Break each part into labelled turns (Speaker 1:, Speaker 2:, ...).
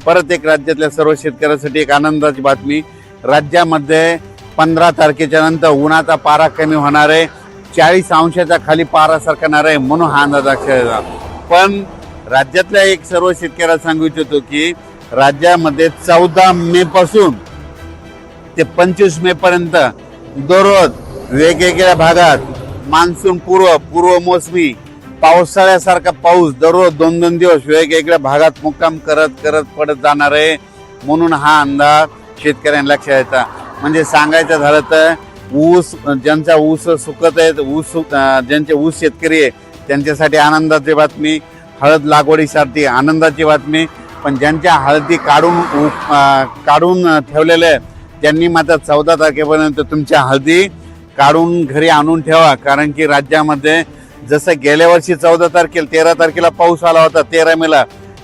Speaker 1: परत एक राज्यातल्या सर्व शेतकऱ्यांसाठी एक आनंदाची बातमी। राज्यामध्ये 15 तारखेच्या नंतर उन्हाचा पारा कमी होणार आहे, 40 अंशाच्या खाली पारा सरकणार आहे, म्हणून हा अंदाज अक्षरशः। पण राज्यातल्या एक सर्व शेतकऱ्याला सांगू इच्छितो की राज्यामध्ये 14 मे पासून ते 25 मे पर्यंत दररोज वेगवेगळ्या भागात मान्सून पूर्व मोसमी पावसाळ्यासारखा पाऊस दररोज 2-2 दिवस वेगवेगळ्या भागात मुक्काम करत पडत जाणार आहे, म्हणून हा अंदाज शेतकऱ्यांना लक्षात येता। म्हणजे सांगायचं झालं तर ऊस ज्यांचा ऊस सुकत आहे, ज्यांचे ऊस शेतकरी आहे त्यांच्यासाठी आनंदाची बातमी, हळद लागवडीसाठी आनंदाची बातमी। पण ज्यांच्या हळदी काढून ठेवलेल्या आहेत त्यांनी मात्र 14 तारखेपर्यंत तुमच्या हळदी काढून घरी आणून ठेवा, कारण की राज्यामध्ये जसं गेल्या वर्षी 14 तारखेला 13 तारखेला पाऊस आला होता 13 मेला,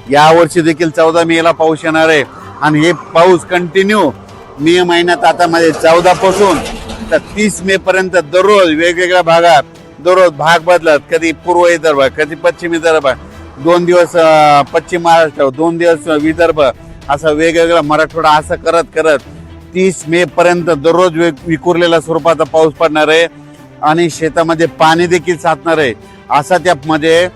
Speaker 1: यावर्षी देखील 14 मेला पाऊस येणार आहे। आणि हे पाऊस कंटिन्यू मे महिन्यात आता मध्ये 14 पासून तर 30 मे पर्यंत दररोज वेगवेगळ्या भागात दररोज भाग बदलत, कधी पूर्व विदर्भ कधी पश्चिम विदर्भ, 2 दिवस पश्चिम महाराष्ट्र, 2 दिवस विदर्भ, असं वेगवेगळा मराठवाडा, असं करत 30 मे पर्यंत दररोज विखुरलेल्या स्वरूपाचा पाऊस पडणार आहे आणि शेतामध्ये पाणी देखील साचणार आहे। असा त्यामध्ये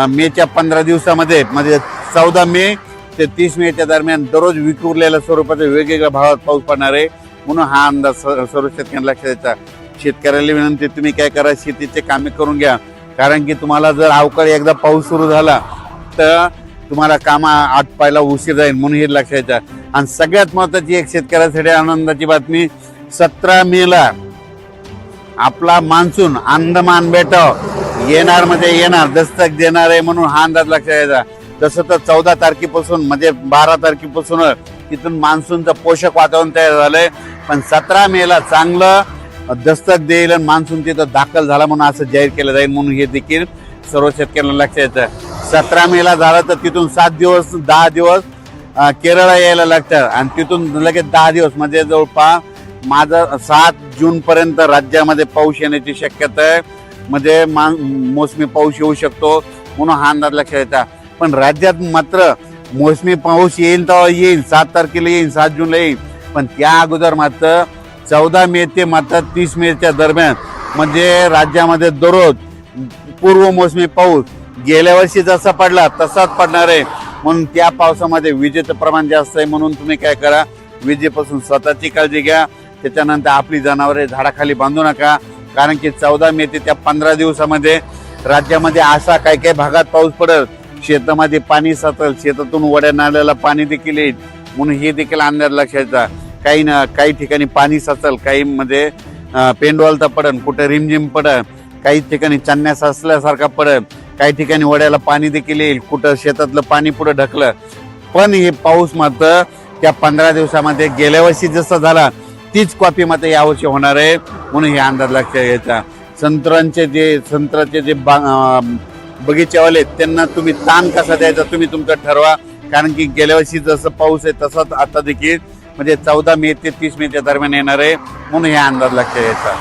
Speaker 1: मेच्या 15 दिवसामध्ये म्हणजे 14 मे ते 30 मेच्या दरम्यान दररोज विखुरलेल्या स्वरूपाचा वेगवेगळ्या भागात पाऊस पडणार आहे, म्हणून हा अंदाज सर्व शेतकऱ्यांना लक्षात द्यायचा। शेतकऱ्याला विनंती, तुम्ही काय करा, शेतीचे कामे करून घ्या, कारण की तुम्हाला जर अवकाळी एकदा पाऊस सुरू झाला तर तुम्हाला कामा आटपायला उशीर जाईल, म्हणून हे लक्षात द्या। आणि सगळ्यात महत्त्वाची एक शेतकऱ्यासाठी आनंदाची बातमी, 17 मेला आपला मान्सून अंदमान बेटावर येणार दस्तक देणार आहे, म्हणून हा अंदाज लक्षात द्यायचा। तसं तर 14 तारखेपासून म्हणजे 12 तारखेपासून तिथून मान्सूनचं पोषक वातावरण तयार झालंय, पण 17 मेला चांगलं दस्तक देईल आणि मान्सून तिथं दाखल झाला म्हणून असं जाहीर केलं जाईल, म्हणून हे देखील सर्व शेतकऱ्यांना लक्षात येतं। 17 मेला झालं तर तिथून 10 दिवस केरळला यायला लागतात आणि तिथून लगेच 10 दिवस म्हणजे जवळपास माझं 7 जून पर्यंत राज्यामध्ये पाऊस येण्याची शक्यता आहे, म्हणजे मोसमी पाऊस येऊ शकतो, म्हणून हा अंदाज लक्षात येतात। पण राज्यात मात्र मोसमी पाऊस येईल तेव्हा येईल, 7 तारखेला येईल, 7 जूनला येईल, पण त्या अगोदर मात्र 14 मे ते मात्र 30 मेच्या दरम्यान म्हणजे राज्यामध्ये दररोज पूर्व मोसमी पाऊस गेल्या वर्षी जसा पडला तसाच पडणार आहे, म्हणून त्या पावसामध्ये विजेचं प्रमाण जास्त आहे, म्हणून तुम्ही काय करा, विजेपासून स्वतःची काळजी घ्या, त्याच्यानंतर आपली जनावरे झाडाखाली बांधू नका, कारण की 14 मे ते त्या 15 दिवसामध्ये राज्यामध्ये असा काही भागात पाऊस पडेल, शेतामध्ये पाणी साचेल, शेतातून वड्या नाल्याला पाणी देखील येईल, म्हणून हे देखील अंदाज लक्षात घ्या। काही ठिकाणी पाणी साचेल, काही मध्ये पेंडवालता पडेल, कुठे रिमझिम पडेल, काही ठिकाणी चन्या साचल्यासारखा पडेल, काही ठिकाणी वड्याला पाणी देखील येईल, कुठं शेतातलं पाणी पुढे ढकलं। पण हे पाऊस मात्र त्या 15 दिवसामध्ये गेल्या वर्षी जसा झाला तीच कॉपी मात्र यावर्षी होणार आहे, म्हणून हे अंदाज लक्षात घ्यायचा। संत्र्याचे जे बगीचेवाले त्यांना तुम्ही ताण कसा द्यायचा तुम्ही तुमचं ठरवा, कारण की गेल्या वर्षी जसं पाऊस आहे तसाच आता देखील म्हणजे 14 मे ते 30 मेच्या दरम्यान येणार आहे, म्हणून हे अंदाज लक्षात घ्यायचा।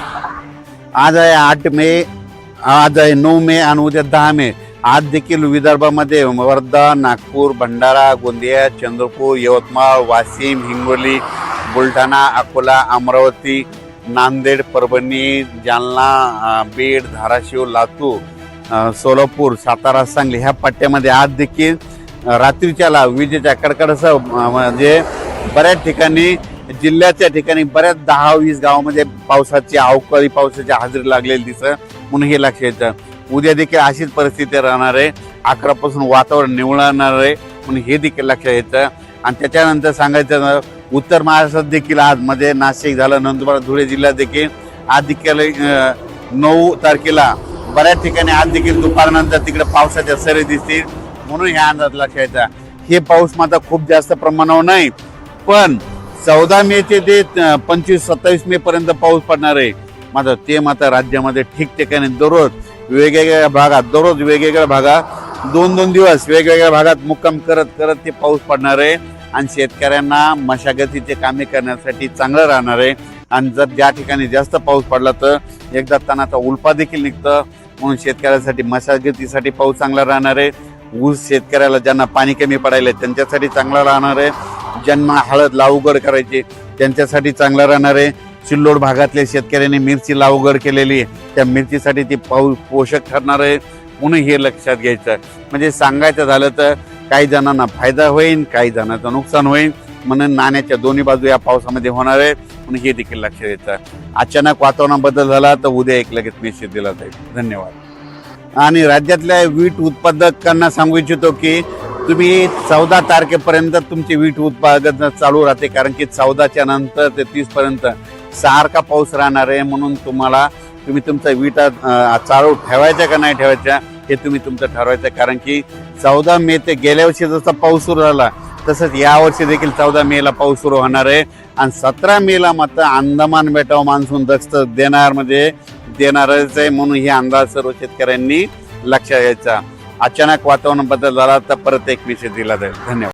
Speaker 1: आज आहे 8 मे, आज आहे 9 मे आणि उद्या 10 मे। आज देखील विदर्भामध्ये वर्धा, नागपूर, भंडारा, गोंदिया, चंद्रपूर, यवतमाळ, वाशिम, हिंगोली, बुलढाणा, अकोला, अमरावती, नांदेड, परभणी, जालना, बीड, धाराशिव, लातूर, सोलापूर, सातारा, सांगली ह्या पट्ट्यामध्ये आज देखील रात्रीच्याला विजेच्या कडकडासह म्हणजे बऱ्याच ठिकाणी जिल्ह्याच्या ठिकाणी बऱ्याच 10-20 गावामध्ये अवकाळी पावसाची हजेरी लागलेली दिसत, म्हणून हे लक्षात येतं। उद्या देखील अशीच परिस्थिती राहणार आहे, 11 पासून वातावरण निवळणार आहे, म्हणून हे देखील लक्षात येतं। आणि त्याच्यानंतर सांगायचं उत्तर महाराष्ट्रात देखील आज मध्ये नाशिक झालं, नंदुरबार, धुळे जिल्ह्यात देखील आज देखील 9 तारखेला बऱ्याच ठिकाणी आज देखील दुपारनंतर तिकडे पावसाच्या सरी दिसतील, म्हणून ह्या अंदाज लक्षात येतं। हे पाऊस मात्र खूप जास्त प्रमाणावर नाही, पण 14 मे ते 25-27 मे पर्यंत पाऊस पडणार आहे, मात्र ते मात्र राज्यामध्ये ठिकठिकाणी दररोज वेगवेगळ्या भागात 2-2 दिवस वेगवेगळ्या भागात मुक्काम करत ते पाऊस पडणार आहे आणि शेतकऱ्यांना मशागतीचे कामे करण्यासाठी चांगलं राहणार आहे। आणि जर ज्या ठिकाणी जास्त पाऊस पडला तर एकदा तणाचा उल्पा देखील निघतं. म्हणून शेतकऱ्यासाठी मशागतीसाठी पाऊस चांगला राहणार आहे. ऊस शेतकऱ्याला ज्यांना पाणी कमी पडायला त्यांच्यासाठी चांगला राहणार आहे. ज्यांना हळद लागवड करायची त्यांच्यासाठी चांगला राहणार आहे. सिल्लोड भागातल्या शेतकऱ्यांनी मिरची लागवड केलेली आहे, त्या मिरचीसाठी ती पोषक ठरणार आहे. म्हणून हे लक्षात घ्यायचं. म्हणजे सांगायचं झालं तर काही जणांना फायदा होईल, काही जणांचं नुकसान होईल. म्हणून नाण्याच्या दोन्ही बाजू या पावसामध्ये होणार आहे. म्हणून हे देखील लक्षात घ्यायचं. अचानक वातावरणात बदल झाला तर उद्या एक लगेच मेसेज दिला जाईल. धन्यवाद. आणि राज्यातल्या वीट उत्पादकांना सांगू इच्छितो की तुम्ही 14 तारखेपर्यंत तुमची वीट उत्पादन चालू राहते, कारण की 14च्या नंतर ते 30 पर्यंत सारखा पाऊस राहणार आहे. म्हणून तुम्ही तुमचा विटा चालू ठेवायचा का नाही ठेवायचा हे तुम्ही तुमचं ठरवायचं. कारण की 14 मे ते गेल्या वर्षी जसा पाऊस सुरू झाला तसंच यावर्षी देखील 14 मेला पाऊस सुरू होणार आहे. आणि 17 मेला मात्र अंदमान बेटावर मान्सून दस्त देणारच आहे. म्हणून हे अंदाज सर्व शेतकऱ्यांनी लक्षात घ्यायचा. अचानक वातावरण बदल झाला तर परत एक मेसेज दिला जाईल. धन्यवाद.